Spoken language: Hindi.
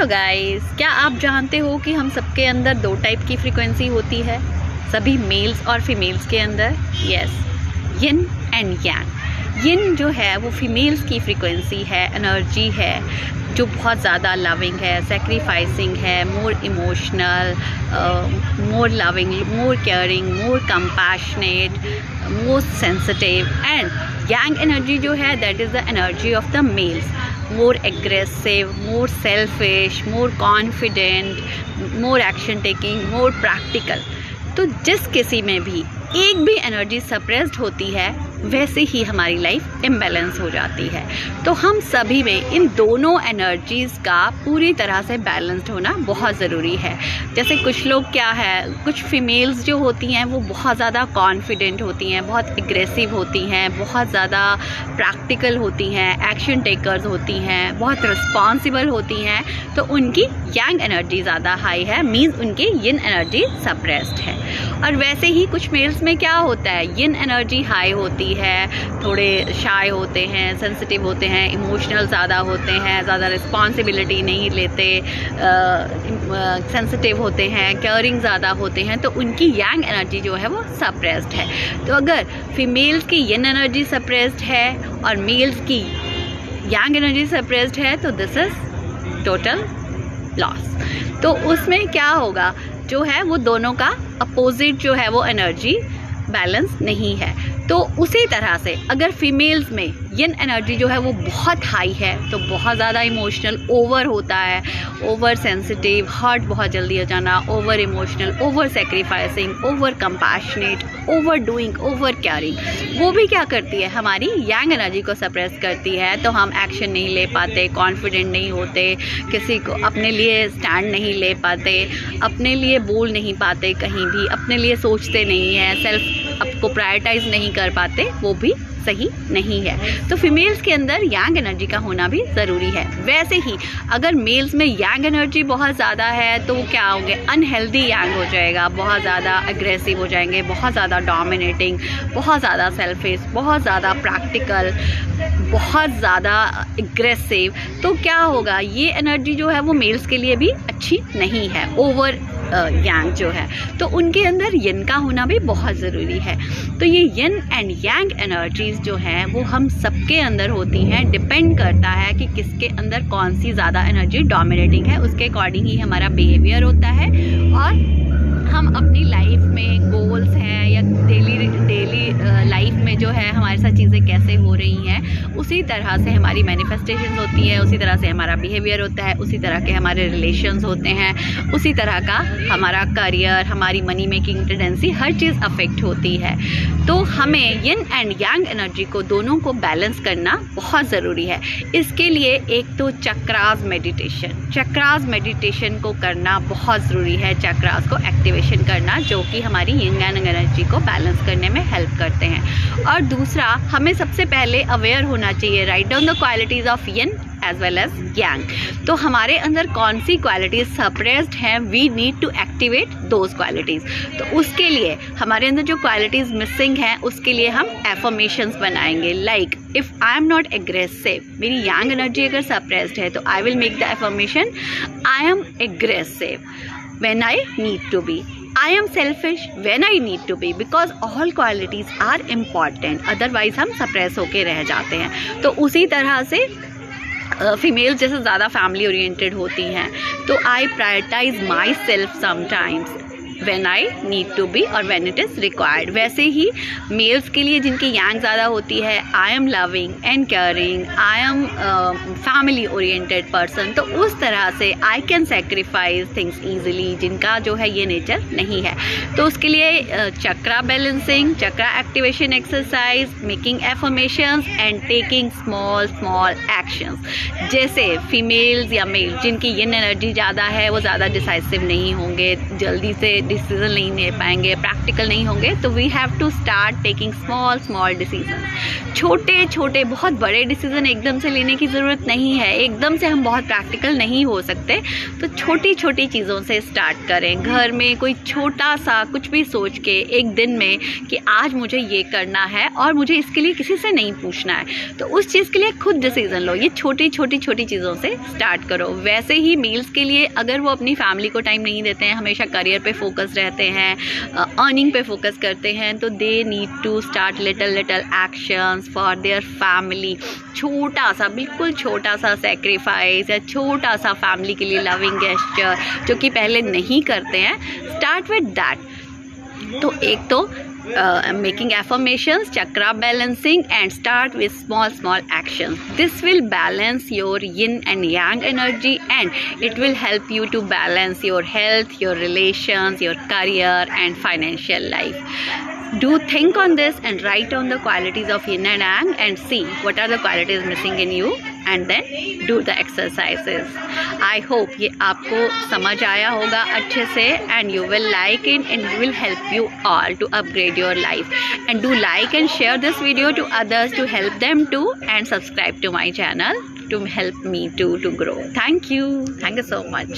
हेलो गाइस, क्या आप जानते हो कि हम सबके अंदर दो टाइप की फ्रीक्वेंसी होती है, सभी मेल्स और फीमेल्स के अंदर। Yes, yin and yang. यिन जो है वो फीमेल्स की फ्रीक्वेंसी है, एनर्जी है, जो बहुत ज़्यादा लविंग है, सेक्रीफाइसिंग है, more emotional, more loving, more caring, more compassionate, more sensitive. And yang energy जो है that is the energy of the mails, more aggressive, more selfish, more confident, more action taking, more practical। तो जिस किसी में भी एक भी एनर्जी सप्रेस्ड होती है वैसे ही हमारी लाइफ इम्बैलेंस हो जाती है। तो हम सभी में इन दोनों एनर्जीज़ का पूरी तरह से बैलेंस्ड होना बहुत ज़रूरी है। जैसे कुछ लोग क्या है, कुछ फीमेल्स जो होती हैं वो बहुत ज़्यादा कॉन्फिडेंट होती हैं, बहुत एग्रेसिव होती हैं, बहुत ज़्यादा प्रैक्टिकल होती हैं, एक्शन टेकर्स होती हैं, बहुत रिस्पॉन्सिबल होती हैं, तो उनकी यांग एनर्जी ज़्यादा हाई है, मीन्स उनकी यिन एनर्जी सप्रेस्ड है। और वैसे ही कुछ मेल्स में क्या होता है, यिन एनर्जी हाई होती है, थोड़े शाय होते हैं, सेंसिटिव होते हैं, इमोशनल ज़्यादा होते हैं, ज़्यादा रिस्पॉन्सिबिलिटी नहीं लेते, सेंसिटिव होते हैं, केयरिंग ज़्यादा होते हैं, तो उनकी यांग एनर्जी जो है वो सप्रेस्ड है। तो अगर फीमेल्स की यिन एनर्जी सप्रेस्ड है और मेल्स की यांग एनर्जी सप्रेस्ड है तो दिस इज़ टोटल लॉस। तो उसमें क्या होगा, जो है वो दोनों का अपोजिट जो है वो एनर्जी बैलेंस नहीं है। तो उसी तरह से अगर फीमेल्स में यिन एनर्जी जो है वो बहुत हाई है तो बहुत ज़्यादा इमोशनल, ओवर होता है, ओवर सेंसिटिव, हर्ट बहुत जल्दी हो जाना, over emotional, over sacrificing, over compassionate, over doing, over caring, वो भी क्या करती है, हमारी यांग एनर्जी को सप्रेस करती है। तो हम एक्शन नहीं ले पाते, कॉन्फिडेंट नहीं होते, किसी को अपने लिए स्टैंड नहीं ले पाते, अपने लिए बोल नहीं पाते, कहीं भी अपने लिए सोचते नहीं हैं, सेल्फ आपको प्रायोरिटाइज नहीं कर पाते, वो भी सही नहीं है। तो फीमेल्स के अंदर यांग एनर्जी का होना भी ज़रूरी है। वैसे ही अगर मेल्स में यांग एनर्जी बहुत ज़्यादा है तो वो क्या होंगे, अनहेल्दी यांग हो जाएगा, बहुत ज़्यादा अग्रेसिव हो जाएंगे, बहुत ज़्यादा डोमिनेटिंग, बहुत ज़्यादा सेल्फिश, बहुत ज़्यादा प्रैक्टिकल, बहुत ज़्यादा एग्रेसिव। तो क्या होगा, ये एनर्जी जो है वो मेल्स के लिए भी अच्छी नहीं है, ओवर यांग जो है, तो उनके अंदर यिन का होना भी बहुत ज़रूरी है। तो ये यिन एंड यांग एनर्जीज़ जो हैं वो हम सबके अंदर होती हैं, डिपेंड करता है कि किसके अंदर कौन सी ज़्यादा एनर्जी डोमिनेटिंग है, उसके अकॉर्डिंग ही हमारा बिहेवियर होता है और हम अपनी लाइफ में गोल्स हैं या डेली लाइफ में जो है हमारे साथ चीज़ें कैसे हो रही हैं, उसी तरह से हमारी मैनिफेस्टेशंस होती है, उसी तरह से हमारा बिहेवियर होता है, उसी तरह के हमारे रिलेशंस होते हैं, उसी तरह का हमारा करियर, हमारी मनी मेकिंग टेंडेंसी, हर चीज़ अफेक्ट होती है। तो हमें यिन एंड यांग एनर्जी को दोनों को बैलेंस करना बहुत ज़रूरी है। इसके लिए एक तो चक्रास मेडिटेशन को करना बहुत ज़रूरी है, चक्रास को एक्टिवेशन करना, जो कि हमारी यिन एंड एनर्जी को बैलेंस करने में हेल्प करते हैं। और दूसरा, हमें सबसे पहले अवेयर होना चाहिए, write down the qualities of yin as well as yang. तो हमारे अंदर कौन सी क्वालिटीज़ सप्रेस्ड हैं, we need to activate those qualities. तो उसके लिए हमारे अंदर जो क्वालिटीज़ मिसिंग हैं उसके लिए हम एफर्मेशंस बनाएंगे, like if I am not aggressive, मेरी यांग एनर्जी अगर सप्रेस्ड है तो I will make the affirmation, I am aggressive when I need to be, I am selfish when I need to be, because all qualities are important, otherwise हम सप्रेस होके रह जाते हैं। तो उसी तरह से फीमेल जैसे ज़्यादा फैमिली ओरिएंटेड होती हैं तो I prioritize my self sometimes when I need to be और when it is required। वैसे ही मेल्स के लिए जिनकी यांग ज़्यादा होती है, I am loving and caring, I am family oriented person, तो उस तरह से I can sacrifice things easily, जिनका जो है ये नेचर नहीं है। तो उसके लिए chakra balancing, chakra activation exercise, making affirmations and taking small actions. जैसे फीमेल्स या मेल जिनकी यिन एनर्जी ज़्यादा है वो ज़्यादा डिसाइसिव नहीं होंगे, जल्दी से डिसीजन नहीं ले पाएंगे, प्रैक्टिकल नहीं होंगे, तो we have to start taking small decision. छोटे छोटे बहुत बड़े डिसीजन एकदम से लेने की ज़रूरत नहीं है, एकदम से हम बहुत प्रैक्टिकल नहीं हो सकते, तो छोटी छोटी चीज़ों से स्टार्ट करें। घर में कोई छोटा सा कुछ भी सोच के एक दिन में कि आज मुझे ये करना है और मुझे इसके लिए किसी से नहीं पूछना है, तो उस चीज़ के लिए खुद डिसीजन लो। ये छोटी चीज़ों से स्टार्ट करो। वैसे ही मेल्स के लिए अगर वो अपनी फैमिली को टाइम नहीं देते हैं, हमेशा करियर पे फोकस रहते हैं, अर्निंग पे फोकस करते हैं, तो they need to start little actions for their family. छोटा सा, बिल्कुल छोटा सा सेक्रीफाइस या छोटा सा फैमिली के लिए लविंग गेस्चर जो कि पहले नहीं करते हैं, स्टार्ट विद दैट। तो एक तो making affirmations, chakra balancing, and start with small actions. This will balance your yin and yang energy, and it will help you to balance your health, your relations, your career and financial life. Do think on this and write on the qualities of yin and yang and see what are the qualities missing in you, and then do the exercises. I hope ये आपको समझ आया होगा अच्छे से, and you will like it and it will help you all to upgrade your life. And do like and share this video to others to help them too, and subscribe to my channel to help me too to grow. Thank you so much.